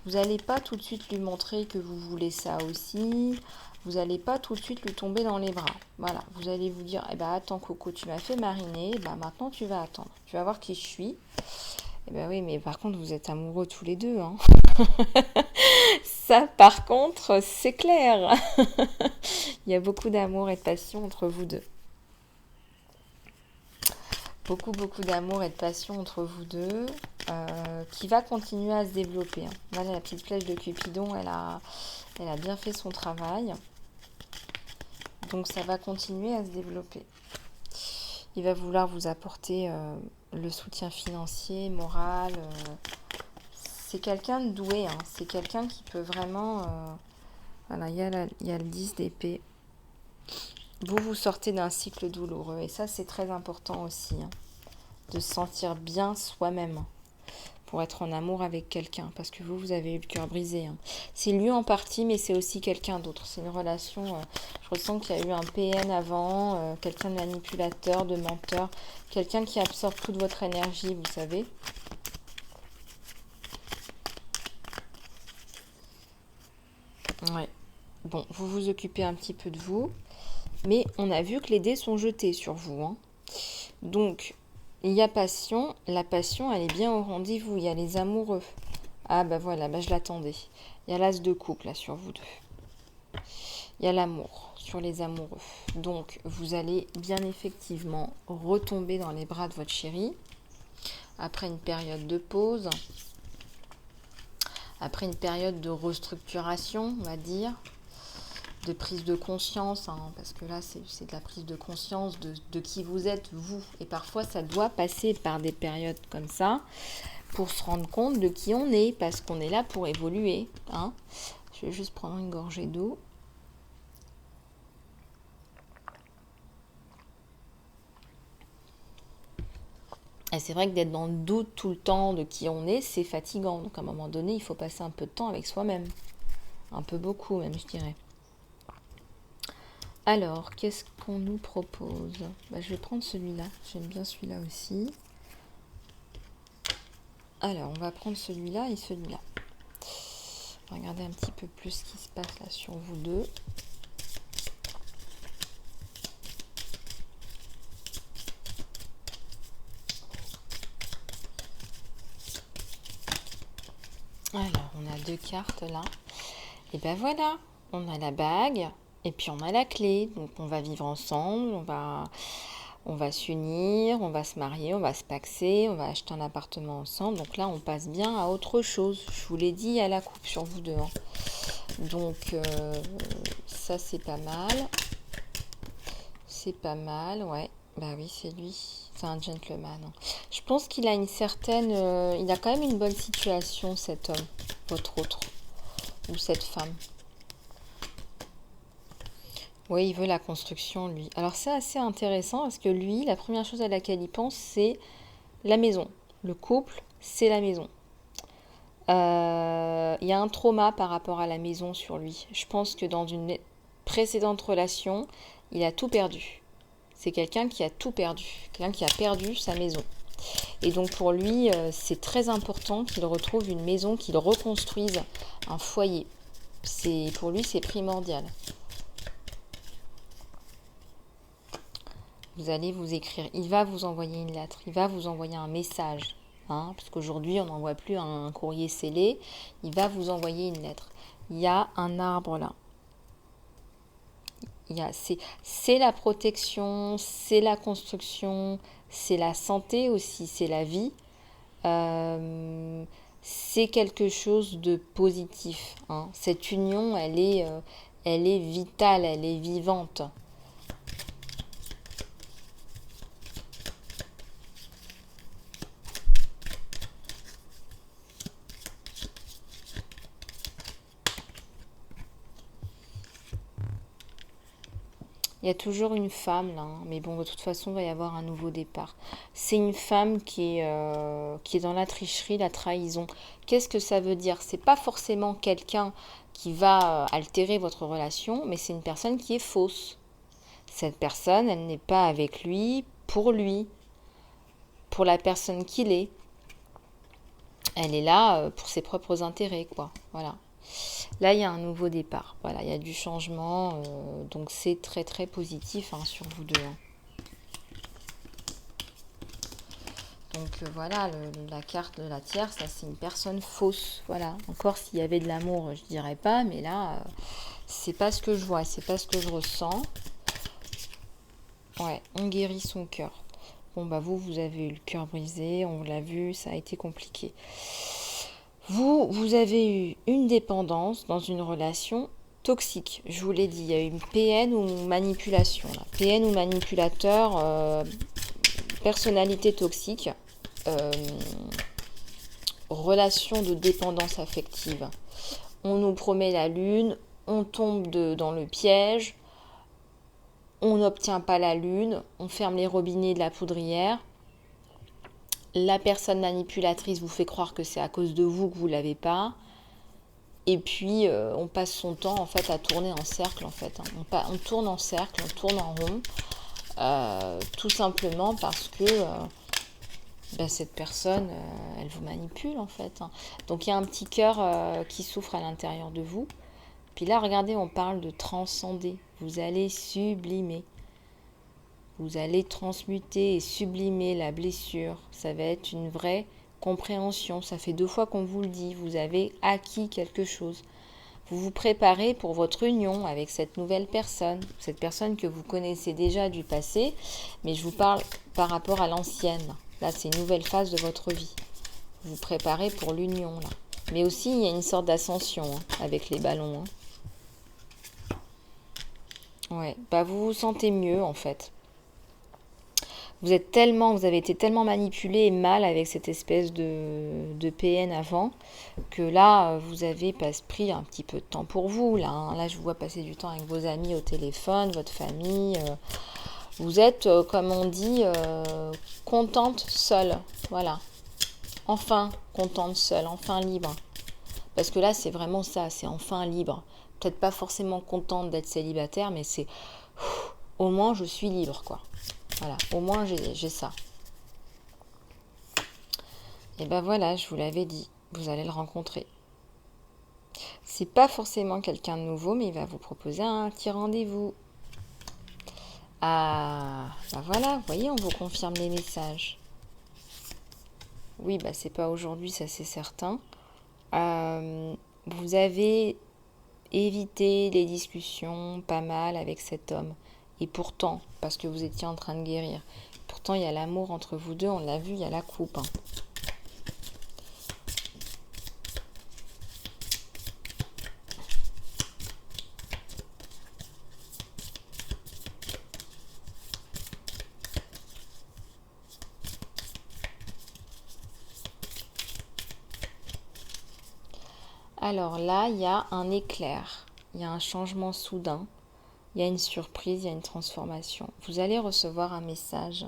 Vous n'allez pas tout de suite lui montrer que vous voulez ça aussi. Vous n'allez pas tout de suite lui tomber dans les bras. Voilà, vous allez vous dire, eh ben attends Coco, tu m'as fait mariner, eh ben maintenant tu vas attendre. Tu vas voir qui je suis. Eh ben oui, mais par contre, vous êtes amoureux tous les deux. Hein. Ça, par contre, c'est clair. Il y a beaucoup d'amour et de passion entre vous deux. Beaucoup d'amour et de passion entre vous deux qui va continuer à se développer. Hein. Voilà, la petite flèche de Cupidon, elle a bien fait son travail. Donc, ça va continuer à se développer. Il va vouloir vous apporter le soutien financier, moral. C'est quelqu'un de doué. Hein. C'est quelqu'un qui peut vraiment... voilà, il y a le 10 d'épée. Vous sortez d'un cycle douloureux. Et ça, c'est très important aussi. Hein, de se sentir bien soi-même. Pour être en amour avec quelqu'un. Parce que vous avez eu le cœur brisé. Hein. C'est lui en partie, mais c'est aussi quelqu'un d'autre. C'est une relation... je ressens qu'il y a eu un PN avant. Quelqu'un de manipulateur, de menteur. Quelqu'un qui absorbe toute votre énergie, vous savez. Ouais. Bon, vous vous occupez un petit peu de vous. Mais on a vu que les dés sont jetés sur vous. Hein. Donc, il y a passion. La passion, elle est bien au rendez-vous. Il y a les amoureux. Ah, bah voilà, bah je l'attendais. Il y a l'as de couple, là, sur vous deux. Il y a l'amour, sur les amoureux. Donc, vous allez bien effectivement retomber dans les bras de votre chéri. Après une période de pause. Après une période de restructuration, on va dire. De prise de conscience, hein, parce que là c'est de la prise de conscience de qui vous êtes vous, et parfois ça doit passer par des périodes comme ça pour se rendre compte de qui on est, parce qu'on est là pour évoluer, hein. Je vais juste prendre une gorgée d'eau. Et c'est vrai que d'être dans le doute tout le temps de qui on est, c'est fatigant, donc à un moment donné il faut passer un peu de temps avec soi-même, un peu beaucoup même, je dirais. Alors, qu'est-ce qu'on nous propose? Je vais prendre celui-là. J'aime bien celui-là aussi. Alors, on va prendre celui-là et celui-là. On va regarder un petit peu plus ce qui se passe là sur vous deux. Alors, on a deux cartes là. Et ben voilà, on a la bague. Et puis on a la clé, donc on va vivre ensemble, on va s'unir, on va se marier, on va se paxer, on va acheter un appartement ensemble. Donc là, on passe bien à autre chose. Je vous l'ai dit, il y a la coupe sur vous deux. Hein. Donc ça, c'est pas mal. C'est pas mal, ouais. Bah oui, c'est lui. C'est un gentleman. Hein. Je pense qu'il a une certaine... il a quand même une bonne situation, cet homme, votre autre, ou cette femme. Oui, il veut la construction, lui. Alors c'est assez intéressant parce que lui, la première chose à laquelle il pense, c'est la maison. Le couple, c'est la maison. Il y a un trauma par rapport à la maison sur lui. Je pense que dans une précédente relation, il a tout perdu. C'est quelqu'un qui a tout perdu, quelqu'un qui a perdu sa maison. Et donc pour lui, c'est très important qu'il retrouve une maison, qu'il reconstruise un foyer. Pour lui, c'est primordial. Vous allez vous écrire, il va vous envoyer une lettre, il va vous envoyer un message, hein, parce qu'aujourd'hui on n'envoie plus un courrier scellé, il va vous envoyer une lettre. Il y a un arbre là. C'est la protection, c'est la construction, c'est la santé aussi, c'est la vie. Euh, c'est quelque chose de positif, hein. Cette union, elle est vitale, elle est vivante. Il y a toujours une femme là, hein, mais bon, de toute façon, il va y avoir un nouveau départ. C'est une femme qui est dans la tricherie, la trahison. Qu'est-ce que ça veut dire? C'est pas forcément quelqu'un qui va altérer votre relation, mais c'est une personne qui est fausse. Cette personne, elle n'est pas avec lui, pour la personne qu'il est. Elle est là pour ses propres intérêts, quoi. Voilà. Là, il y a un nouveau départ. Voilà, il y a du changement. Donc, c'est très, très positif hein, sur vous deux, hein. Donc, voilà, la carte de la tierce, ça, c'est une personne fausse. Voilà. Encore, s'il y avait de l'amour, je dirais pas. Mais là, c'est pas ce que je vois. C'est pas ce que je ressens. Ouais, on guérit son cœur. Bon, bah, vous avez eu le cœur brisé. On l'a vu, ça a été compliqué. Vous avez eu une dépendance dans une relation toxique. Je vous l'ai dit, il y a eu une PN ou manipulation. Là. PN ou manipulateur, personnalité toxique, euh, relation de dépendance affective. On nous promet la lune, on tombe dans le piège, on n'obtient pas la lune, on ferme les robinets de la poudrière. La personne manipulatrice vous fait croire que c'est à cause de vous que vous ne l'avez pas. Et puis, on passe son temps, en fait, à tourner en cercle, en fait, hein. On tourne en cercle, on tourne en rond, tout simplement parce que cette personne, elle vous manipule, en fait, hein. Donc, il y a un petit cœur qui souffre à l'intérieur de vous. Puis là, regardez, on parle de transcender. Vous allez sublimer. Vous allez transmuter et sublimer la blessure. Ça va être une vraie compréhension. Ça fait 2 fois qu'on vous le dit. Vous avez acquis quelque chose. Vous vous préparez pour votre union avec cette nouvelle personne. Cette personne que vous connaissez déjà du passé. Mais je vous parle par rapport à l'ancienne. Là, c'est une nouvelle phase de votre vie. Vous vous préparez pour l'union, là. Mais aussi, il y a une sorte d'ascension hein, avec les ballons. Hein. Ouais, bah vous vous sentez mieux en fait. Vous avez été tellement manipulé et mal avec cette espèce de PN avant que là, vous avez pris un petit peu de temps pour vous. Là, hein. Là, je vous vois passer du temps avec vos amis au téléphone, votre famille. Vous êtes, comme on dit, contente seule. Voilà. Enfin contente seule, enfin libre. Parce que là, c'est vraiment ça, c'est enfin libre. Peut-être pas forcément contente d'être célibataire, mais c'est au moins je suis libre, quoi. Voilà, au moins j'ai ça. Et ben voilà, je vous l'avais dit, vous allez le rencontrer. C'est pas forcément quelqu'un de nouveau, mais il va vous proposer un petit rendez-vous. Ah, bah voilà, vous voyez, on vous confirme les messages. Oui, bah c'est pas aujourd'hui, ça c'est certain. Vous avez évité les discussions pas mal avec cet homme. Et pourtant, parce que vous étiez en train de guérir, pourtant il y a l'amour entre vous deux, on l'a vu, il y a la coupe. Hein. Alors là, il y a un éclair, il y a un changement soudain. il y a une surprise, il y a une transformation. Vous allez recevoir un message.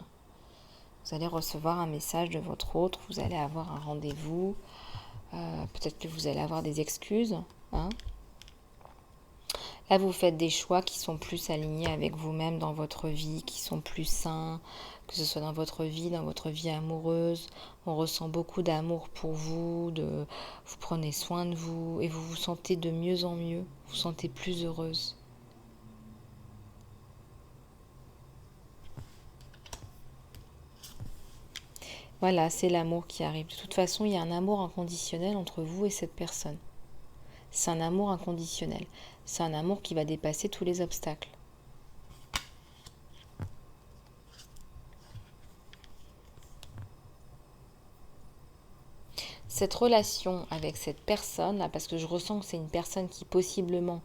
Vous allez recevoir un message de votre autre, vous allez avoir un rendez-vous. Peut-être que vous allez avoir des excuses. Hein. Là, vous faites des choix qui sont plus alignés avec vous-même dans votre vie, qui sont plus sains, que ce soit dans votre vie amoureuse. On ressent beaucoup d'amour pour vous, vous prenez soin de vous et vous vous sentez de mieux en mieux. Vous vous sentez plus heureuse. Voilà, c'est l'amour qui arrive. De toute façon, il y a un amour inconditionnel entre vous et cette personne. C'est un amour inconditionnel. C'est un amour qui va dépasser tous les obstacles. Cette relation avec cette personne, là, parce que je ressens que c'est une personne qui possiblement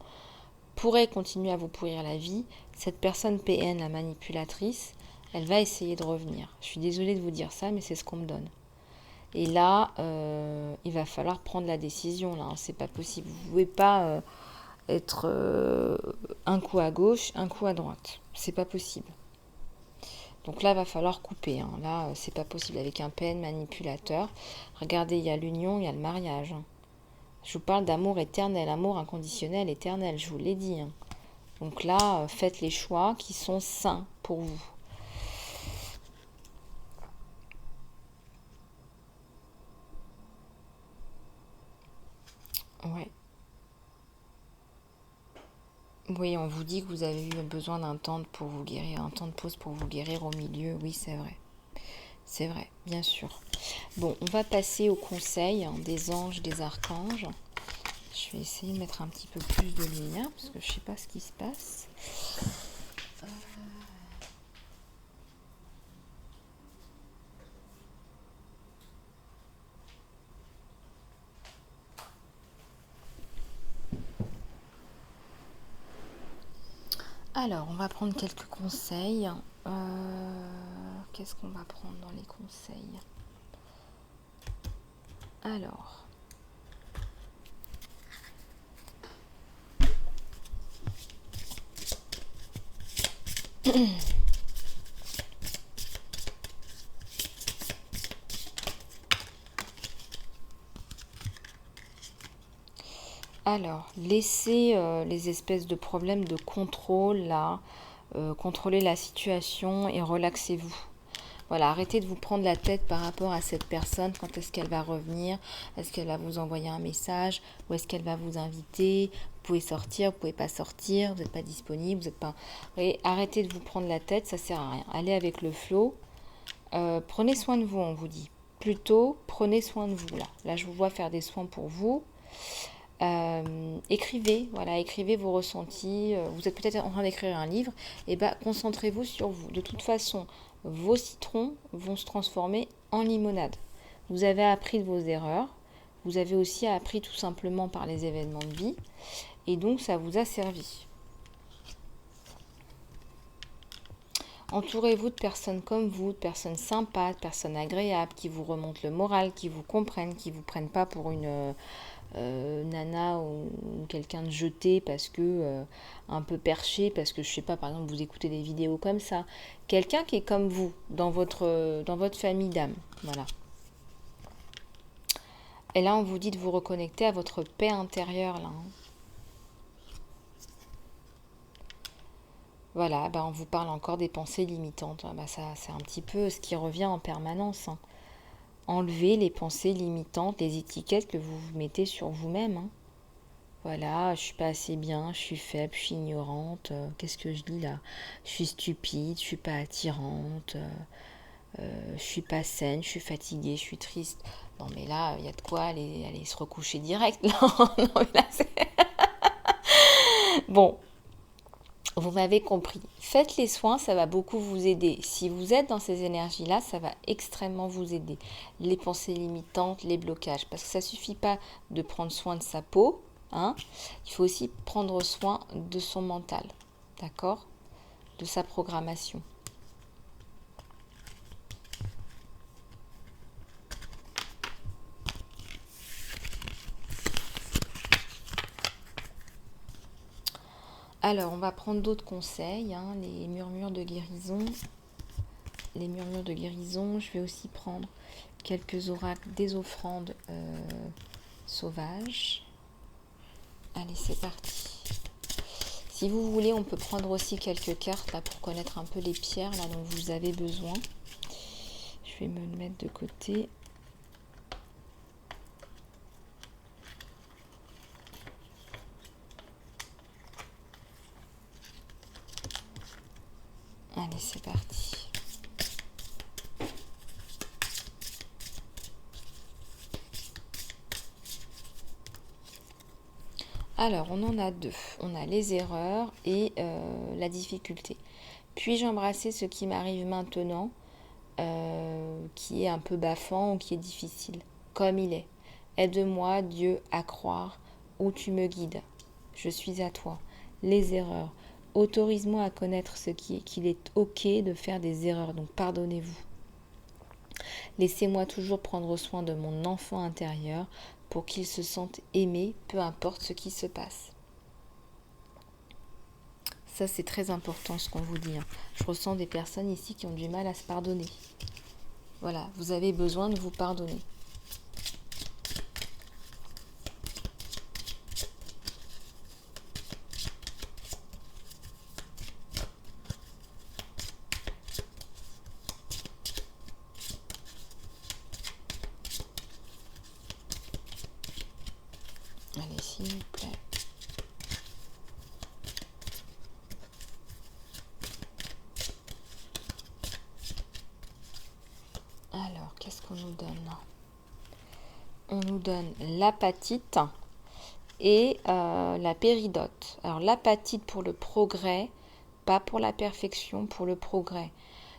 pourrait continuer à vous pourrir la vie, cette personne PN, la manipulatrice, elle va essayer de revenir. Je suis désolée de vous dire ça, mais c'est ce qu'on me donne. Et là, il va falloir prendre la décision. Là, c'est pas possible. Vous pouvez pas être un coup à gauche, un coup à droite. C'est pas possible. Donc là, il va falloir couper. Hein. Là, c'est pas possible avec un PN manipulateur. Regardez, il y a l'union, il y a le mariage. Hein. Je vous parle d'amour éternel, amour inconditionnel, éternel, je vous l'ai dit. Hein. Donc là, faites les choix qui sont sains pour vous. Ouais. Oui, on vous dit que vous avez eu besoin d'un temps pour vous guérir, un temps de pause pour vous guérir au milieu. Oui, c'est vrai. C'est vrai, bien sûr. Bon, on va passer au conseil des anges, des archanges. Je vais essayer de mettre un petit peu plus de lumière parce que je ne sais pas ce qui se passe. Alors, on va prendre quelques conseils. Qu'est-ce qu'on va prendre dans les conseils? Alors, laissez les espèces de problèmes de contrôle là, contrôlez la situation et relaxez-vous. Voilà, arrêtez de vous prendre la tête par rapport à cette personne, quand est-ce qu'elle va revenir, est-ce qu'elle va vous envoyer un message, ou est-ce qu'elle va vous inviter, vous pouvez sortir, vous pouvez pas sortir, vous n'êtes pas disponible, vous n'êtes pas... Et arrêtez de vous prendre la tête, ça sert à rien. Allez avec le flow, prenez soin de vous, on vous dit. Plutôt, prenez soin de vous, là. Là, je vous vois faire des soins pour vous. Écrivez, voilà, écrivez vos ressentis. Vous êtes peut-être en train d'écrire un livre, et ben concentrez-vous sur vous. De toute façon, vos citrons vont se transformer en limonade. Vous avez appris de vos erreurs, vous avez aussi appris tout simplement par les événements de vie, et donc ça vous a servi. Entourez-vous de personnes comme vous, de personnes sympas, de personnes agréables, qui vous remontent le moral, qui vous comprennent, qui ne vous prennent pas pour une nana ou quelqu'un de jeté parce que un peu perché, parce que je sais pas, par exemple, vous écoutez des vidéos comme ça. Quelqu'un qui est comme vous, dans votre famille d'âme. Voilà. Et là, on vous dit de vous reconnecter à votre paix intérieure, là. Hein. Voilà, bah on vous parle encore des pensées limitantes. Bah ça, c'est un petit peu ce qui revient en permanence. Hein. Enlevez les pensées limitantes, les étiquettes que vous vous mettez sur vous-même. Hein. Voilà, je suis pas assez bien, je suis faible, je suis ignorante. Qu'est-ce que je dis là? Je suis stupide, je suis pas attirante, je suis pas saine, je suis fatiguée, je suis triste. Non mais là, il y a de quoi aller se recoucher direct. Non, mais là, bon, vous m'avez compris. Faites les soins, ça va beaucoup vous aider. Si vous êtes dans ces énergies-là, ça va extrêmement vous aider. Les pensées limitantes, les blocages. Parce que ça ne suffit pas de prendre soin de sa peau. Hein. Il faut aussi prendre soin de son mental. D'accord? De sa programmation. Alors, on va prendre d'autres conseils, hein, les murmures de guérison. Les murmures de guérison, je vais aussi prendre quelques oracles des offrandes sauvages. Allez, c'est parti. Si vous voulez, on peut prendre aussi quelques cartes là pour connaître un peu les pierres là dont vous avez besoin. Je vais me le mettre de côté. Allez, c'est parti. Alors, on en a deux. On a les erreurs et la difficulté. Puis-je embrasser ce qui m'arrive maintenant, qui est un peu bafant ou qui est difficile, comme il est. Aide-moi, Dieu, à croire où tu me guides. Je suis à toi. Les erreurs. Autorise-moi à connaître qu'il est ok de faire des erreurs, donc pardonnez-vous. Laissez-moi toujours prendre soin de mon enfant intérieur pour qu'il se sente aimé, peu importe ce qui se passe. Ça, c'est très important ce qu'on vous dit. Je ressens des personnes ici qui ont du mal à se pardonner. Voilà, vous avez besoin de vous pardonner. Allez, s'il vous plaît. Alors, qu'est-ce qu'on nous donne? On nous donne l'apatite et la péridote. Alors, l'apatite pour le progrès, pas pour la perfection, pour le progrès.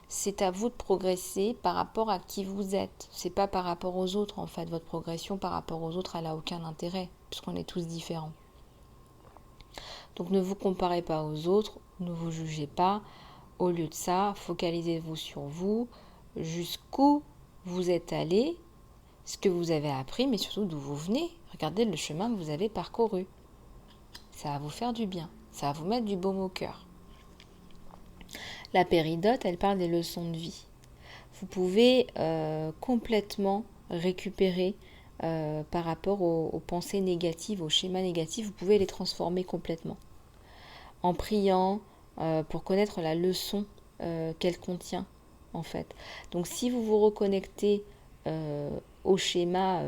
C'est à vous de progresser par rapport à qui vous êtes. C'est pas par rapport aux autres, en fait. Votre progression par rapport aux autres, elle n'a aucun intérêt, puisqu'on est tous différents. Donc ne vous comparez pas aux autres, ne vous jugez pas. Au lieu de ça, focalisez-vous sur vous, jusqu'où vous êtes allé, ce que vous avez appris, mais surtout d'où vous venez. Regardez le chemin que vous avez parcouru. Ça va vous faire du bien, ça va vous mettre du baume au cœur. La péridote, elle parle des leçons de vie. Vous pouvez complètement récupérer par rapport aux pensées négatives, aux schémas négatifs, vous pouvez les transformer complètement. En priant pour connaître la leçon qu'elle contient, en fait. Donc si vous vous reconnectez au schéma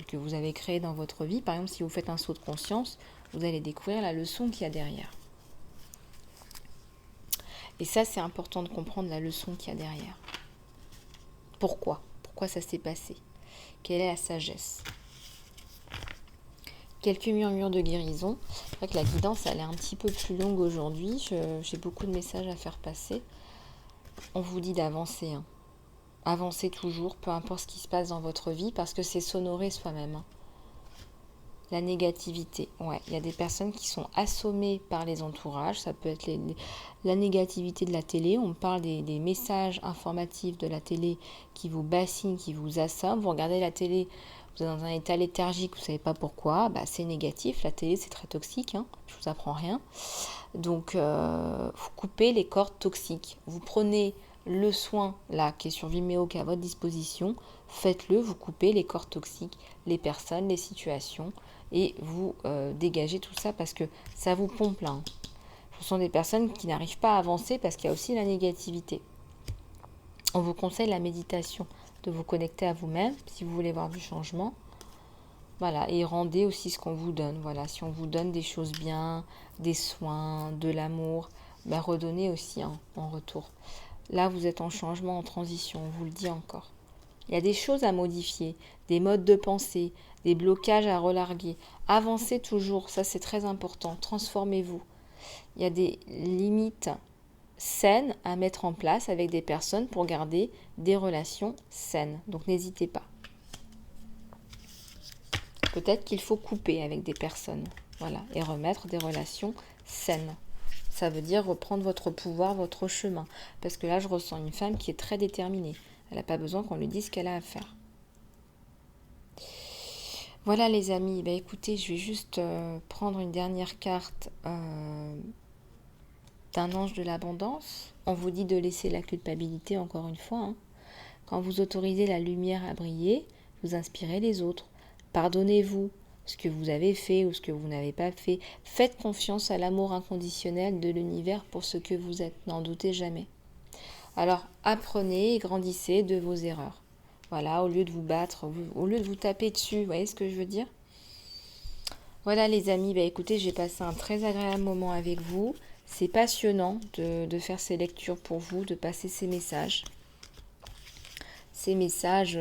que vous avez créé dans votre vie, par exemple si vous faites un saut de conscience, vous allez découvrir la leçon qu'il y a derrière. Et ça, c'est important de comprendre la leçon qu'il y a derrière. Pourquoi ça s'est passé? Quelle est la sagesse? Quelques murmures de guérison. C'est vrai que la guidance, elle est un petit peu plus longue aujourd'hui. J'ai beaucoup de messages à faire passer. On vous dit d'avancer. Avancez toujours, peu importe ce qui se passe dans votre vie, parce que c'est s'honorer soi-même. La négativité. Ouais, il y a des personnes qui sont assommées par les entourages. Ça peut être la négativité de la télé. On parle des messages informatifs de la télé qui vous bassinent, qui vous assomment. Vous regardez la télé, vous êtes dans un état léthargique, vous ne savez pas pourquoi. C'est négatif. La télé, c'est très toxique. Je ne vous apprends rien. Donc, vous coupez les cordes toxiques. Vous prenez le soin là qui est sur Vimeo, qui est à votre disposition. Faites-le. Vous coupez les cordes toxiques, les personnes, les situations. Et vous dégagez tout ça parce que ça vous pompe là. Ce sont des personnes qui n'arrivent pas à avancer parce qu'il y a aussi la négativité. On vous conseille la méditation, de vous connecter à vous-même si vous voulez voir du changement. Voilà, et rendez aussi ce qu'on vous donne. Voilà, si on vous donne des choses bien, des soins, de l'amour, redonnez aussi en retour. Là, vous êtes en changement, en transition, on vous le dit encore. Il y a des choses à modifier, des modes de pensée, des blocages à relarguer. Avancez toujours, ça c'est très important. Transformez-vous. Il y a des limites saines à mettre en place avec des personnes pour garder des relations saines. Donc n'hésitez pas. Peut-être qu'il faut couper avec des personnes, voilà, et remettre des relations saines. Ça veut dire reprendre votre pouvoir, votre chemin. Parce que là, je ressens une femme qui est très déterminée. Elle n'a pas besoin qu'on lui dise ce qu'elle a à faire. Voilà les amis, écoutez, je vais juste prendre une dernière carte d'un ange de l'abondance. On vous dit de laisser la culpabilité encore une fois, hein. Quand vous autorisez la lumière à briller, vous inspirez les autres. Pardonnez-vous ce que vous avez fait ou ce que vous n'avez pas fait. Faites confiance à l'amour inconditionnel de l'univers pour ce que vous êtes. N'en doutez jamais. Alors apprenez et grandissez de vos erreurs. Voilà, au lieu de vous battre, au lieu de vous taper dessus, vous voyez ce que je veux dire? Voilà les amis, écoutez, j'ai passé un très agréable moment avec vous. C'est passionnant de faire ces lectures pour vous, de passer ces messages. Ces messages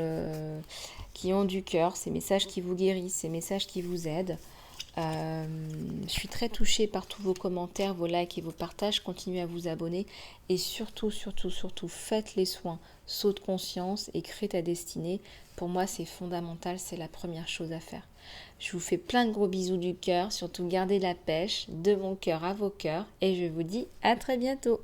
qui ont du cœur, ces messages qui vous guérissent, ces messages qui vous aident. Je suis très touchée par tous vos commentaires, vos likes et vos partages. Continuez à vous abonner et surtout, faites les soins. Saute conscience et crée ta destinée. Pour moi, c'est fondamental, c'est la première chose à faire. Je vous fais plein de gros bisous du cœur. Surtout, gardez la pêche de mon cœur à vos cœurs et je vous dis à très bientôt.